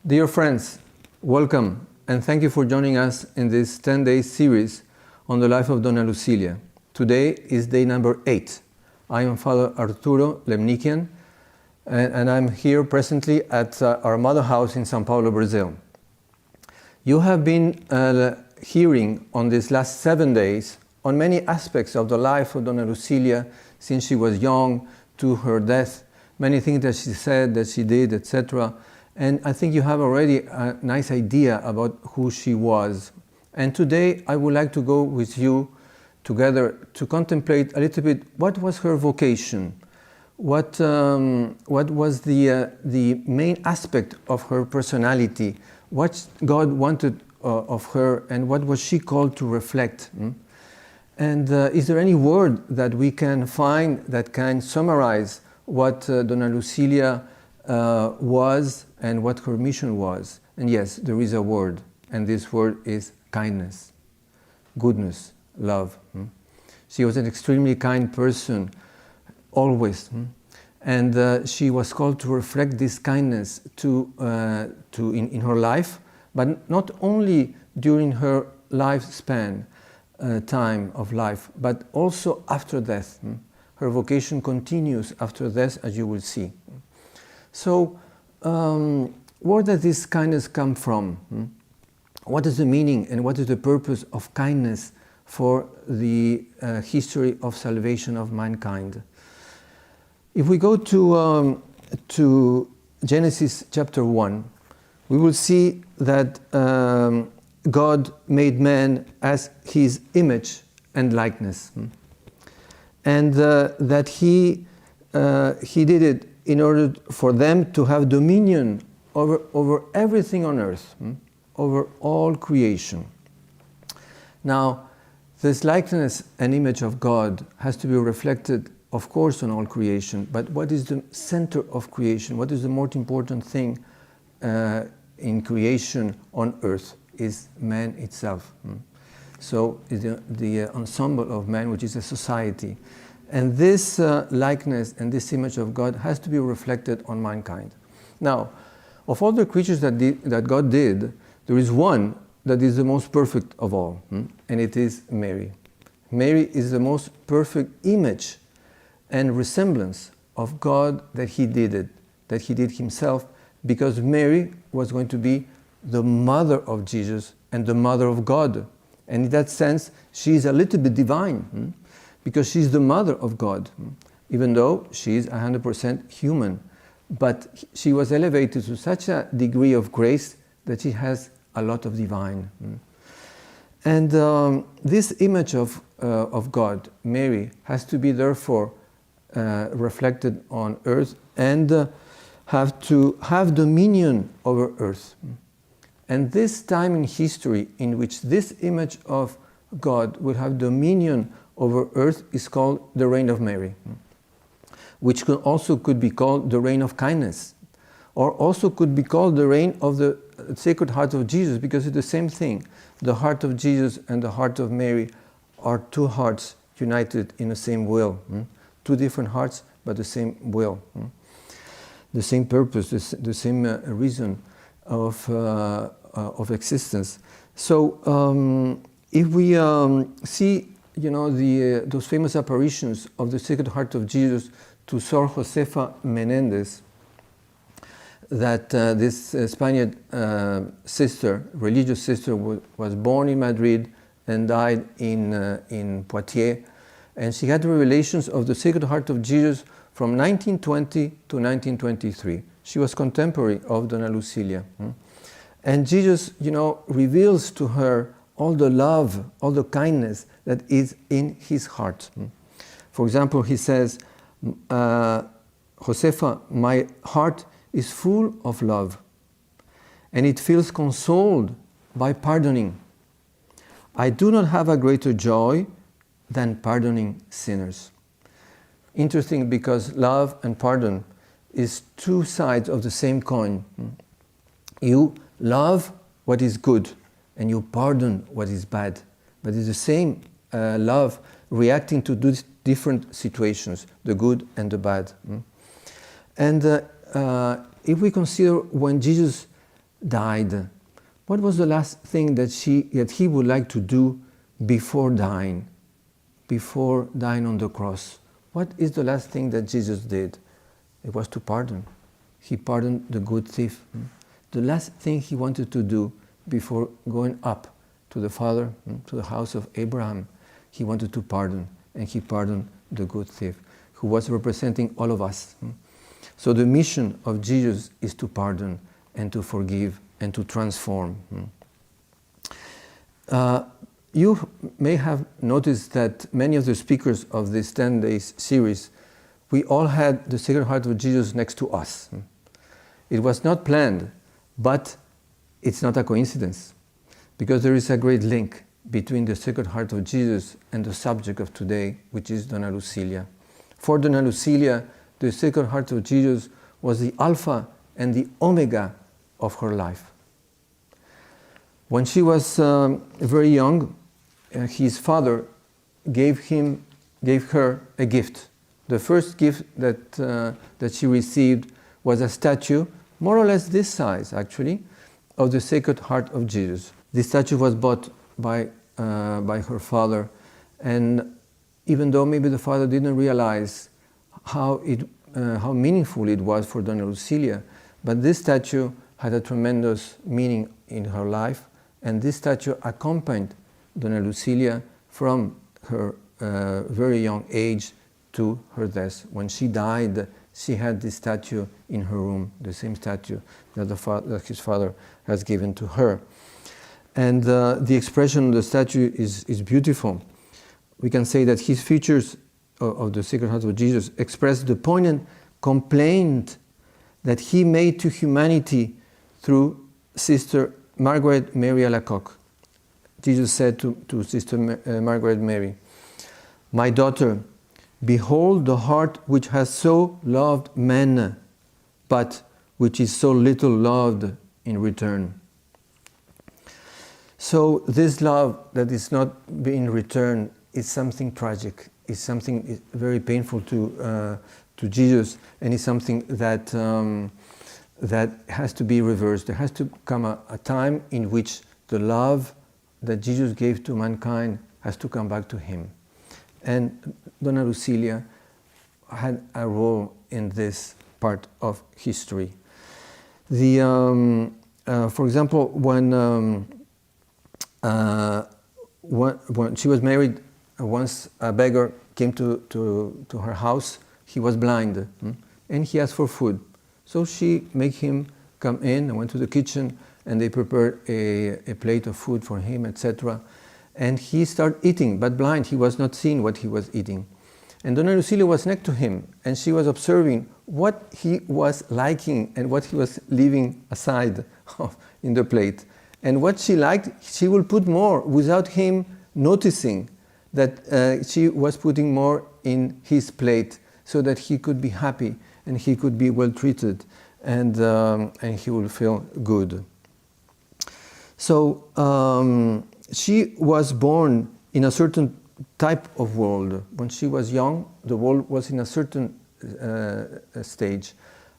Dear friends, welcome and thank you for joining us in this 10-day series on the life of Dona Lucilia. Today is day number 8. I am Father Arturo Lemnikian and I'm here presently at our mother house in São Paulo, Brazil. You have been hearing on these last 7 days on many aspects of the life of Dona Lucilia since she was young to her death, many things that she said, that she did, etc. And I think you have already a nice idea about who she was. And today I would like to go with you together to contemplate a little bit what was her vocation, what was the main aspect of her personality, what God wanted of her, and what was she called to reflect. And is there any word that we can find that can summarize what Dona Lucilia was and what her mission was? And yes, there is a word, and this word is kindness, goodness, love. She was an extremely kind person, always. And she was called to reflect this kindness in her life, but not only during her lifespan, time of life, but also after death. Her vocation continues after death, as you will see. So, where does this kindness come from? What is the meaning and what is the purpose of kindness for the history of salvation of mankind? If we go to Genesis chapter 1, we will see that God made man as his image and likeness, and that he did it in order for them to have dominion over everything on earth, over all creation. Now, this likeness and image of God has to be reflected, of course, on all creation, but what is the center of creation? What is the most important thing in creation on earth is man itself. So the ensemble of man, which is a society. And this likeness and this image of God has to be reflected on mankind. Now, of all the creatures that God did, there is one that is the most perfect of all, and it is Mary. Mary is the most perfect image and resemblance of God that he did himself, because Mary was going to be the mother of Jesus and the mother of God. And in that sense, she is a little bit divine, because she's the mother of God, even though she is 100% human. But she was elevated to such a degree of grace that she has a lot of divine. And this image of God, Mary, has to be therefore reflected on earth and have to have dominion over earth. And this time in history in which this image of God will have dominion over earth is called the reign of Mary, which also could be called the reign of kindness, or also could be called the reign of the Sacred Heart of Jesus, because it's the same thing. The heart of Jesus and the heart of Mary are two hearts united in the same will. Two different hearts, but the same will. The same purpose, the same reason of existence. So if we see, those famous apparitions of the Sacred Heart of Jesus to Sor Josefa Menendez, that this Spaniard sister, religious sister, was born in Madrid and died in Poitiers, and she had revelations of the Sacred Heart of Jesus from 1920 to 1923. She was contemporary of Dona Lucilia. And Jesus, reveals to her all the love, all the kindness that is in his heart. For example, he says, Josefa, my heart is full of love, and it feels consoled by pardoning. I do not have a greater joy than pardoning sinners. Interesting, because love and pardon is two sides of the same coin. You love what is good and you pardon what is bad, but it's the same love reacting to different situations, the good and the bad. And if we consider when Jesus died, what was the last thing that he would like to do before dying on the cross? What is the last thing that Jesus did? It was to pardon. He pardoned the good thief. The last thing he wanted to do before going up to the Father, to the house of Abraham, he wanted to pardon, and he pardoned the good thief, who was representing all of us. So the mission of Jesus is to pardon and to forgive and to transform. You may have noticed that many of the speakers of this 10 days series, we all had the Sacred Heart of Jesus next to us. It was not planned, but it's not a coincidence, because there is a great link between the Sacred Heart of Jesus and the subject of today, which is Dona Lucilia. For Dona Lucilia, the Sacred Heart of Jesus was the Alpha and the Omega of her life. When she was very young, his father gave her a gift. The first gift that she received was a statue, more or less this size actually, of the Sacred Heart of Jesus. This statue was bought by her father, and even though maybe the father didn't realize how meaningful it was for Dona Lucilia, but this statue had a tremendous meaning in her life, and this statue accompanied Dona Lucilia from her very young age to her death. When she died, she had this statue in her room, the same statue that his father has given to her. And the expression of the statue is beautiful. We can say that his features of the Sacred Heart of Jesus express the poignant complaint that he made to humanity through Sister Margaret Mary Alacoque. Jesus said to Sister Margaret Mary, "My daughter, behold the heart which has so loved men, but which is so little loved in return." So this love that is not being returned is something tragic, is something very painful to Jesus, and is something that has to be reversed. There has to come a time in which the love that Jesus gave to mankind has to come back to him. And Dona Lucilia had a role in this part of history. For example, when she was married, once a beggar came to her house. He was blind, and he asked for food. So she made him come in and went to the kitchen, and they prepared a plate of food for him, etc. And he started eating, but blind, he was not seeing what he was eating. And Dona Lucilia was next to him, and she was observing what he was liking and what he was leaving aside in the plate. And what she liked, she will put more without him noticing that she was putting more in his plate so that he could be happy and he could be well treated, and he will feel good. So she was born in a certain type of world. When she was young, the world was in a certain stage,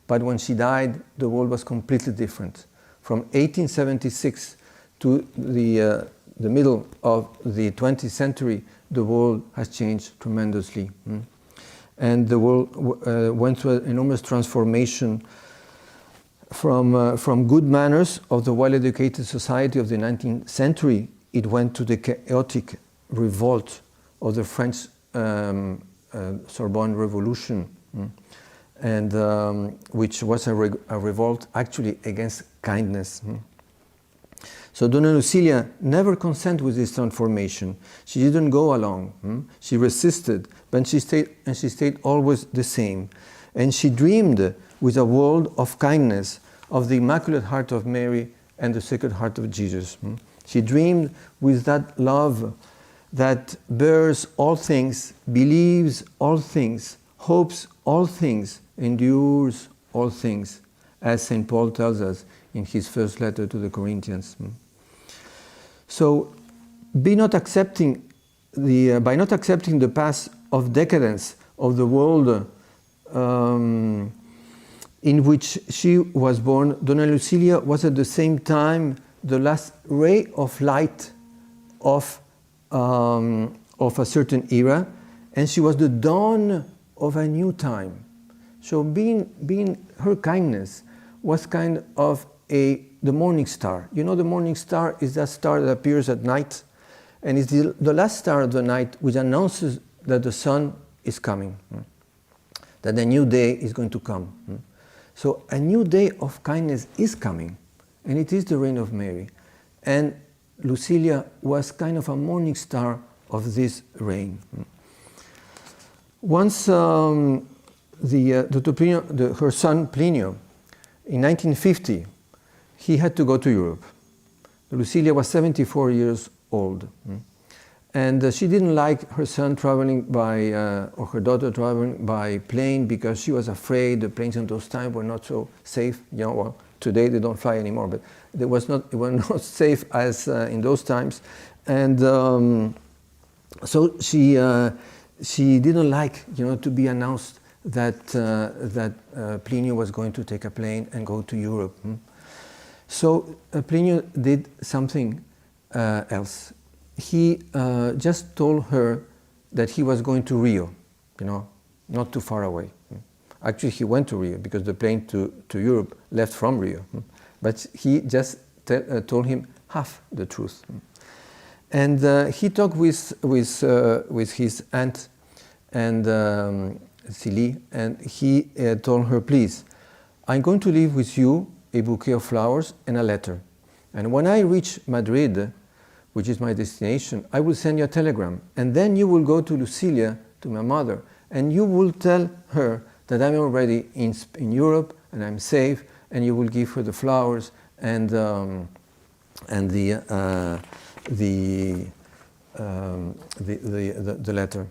but when she died, the world was completely different. From 1876 to the middle of the 20th century, the world has changed tremendously. And the world went through an enormous transformation from good manners of the well-educated society of the 19th century. It went to the chaotic revolt of the French Sorbonne Revolution, and which was a revolt actually against kindness. So Dona Lucilia never consented with this transformation. She didn't go along. She resisted, but she stayed always the same. And she dreamed with a world of kindness, of the Immaculate Heart of Mary and the Sacred Heart of Jesus. She dreamed with that love that bears all things, believes all things, hopes all things, endures all things, as St. Paul tells us in his first letter to the Corinthians. So, by not accepting the path of decadence of the world, in which she was born, Dona Lucilia was at the same time the last ray of light of a certain era, and she was the dawn of a new time. So being her kindness was kind of the morning star. You know, the morning star is that star that appears at night, and it's the last star of the night which announces that the sun is coming, that a new day is going to come. So a new day of kindness is coming, and it is the reign of Mary. And Lucilia was kind of a morning star of this reign. Once her son Plinio, in 1950, he had to go to Europe. Lucilia was 74 years old. And she didn't like her son traveling by, or her daughter traveling by plane, because she was afraid the planes in those times were not so safe. You know, well, today they don't fly anymore, but it was not safe as in those times. And so she didn't like, you know, to be announced that Plinio was going to take a plane and go to Europe. So Plinio did something else. He just told her that he was going to Rio, you know, not too far away. Actually, he went to Rio because the plane to Europe left from Rio. But he just told him half the truth. And he talked with his aunt and Silly, and he told her, please, I'm going to leave with you a bouquet of flowers and a letter. And when I reach Madrid, which is my destination, I will send you a telegram. And then you will go to Lucilia, to my mother, and you will tell her that I'm already in Europe and I'm safe, and you will give her the flowers and the letter.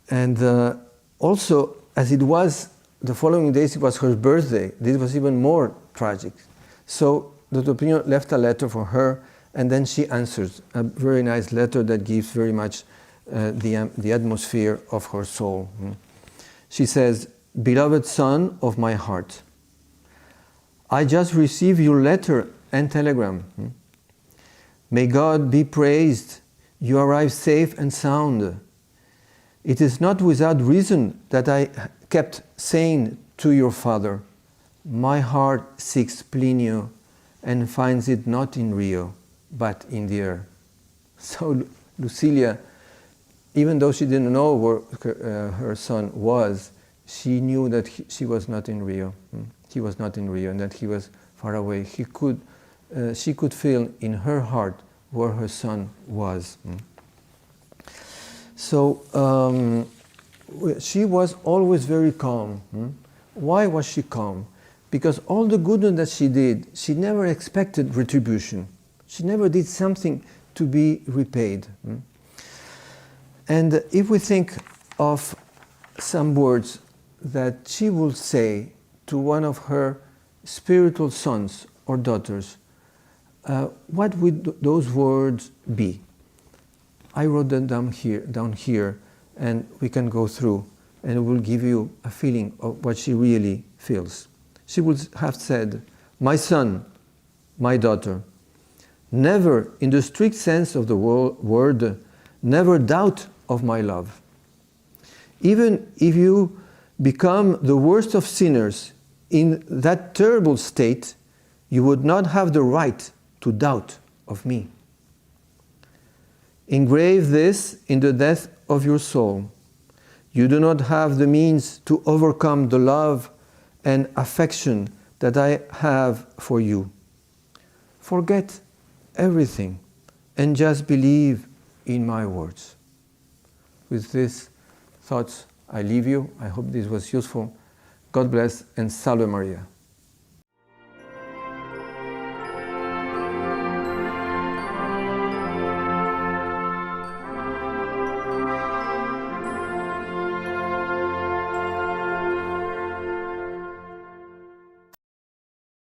And also, as it was the following days, it was her birthday. This was even more tragic. So Dr. Pino left a letter for her, and then she answers a very nice letter that gives very much the atmosphere of her soul. She says, "Beloved son of my heart, I just received your letter and telegram. May God be praised. You arrived safe and sound. It is not without reason that I kept saying to your father, my heart seeks Plinio and finds it not in Rio, but in the air." So Lucilia, even though she didn't know where her son was, she knew that she was not in Rio. He was not in Rio, and that he was far away. She could feel in her heart where her son was. So she was always very calm. Why was she calm? Because all the goodness that she did, she never expected retribution. She never did something to be repaid. And if we think of some words that she would say to one of her spiritual sons or daughters, what would those words be? I wrote them down here, and we can go through, and it will give you a feeling of what she really feels. She would have said, my son, my daughter, never, in the strict sense of the word, never doubt of my love. Even if you become the worst of sinners in that terrible state, you would not have the right to doubt of me. Engrave this in the depth of your soul. You do not have the means to overcome the love and affection that I have for you. Forget everything and just believe in my words. With these thoughts, I leave you. I hope this was useful. God bless, and Salve Maria.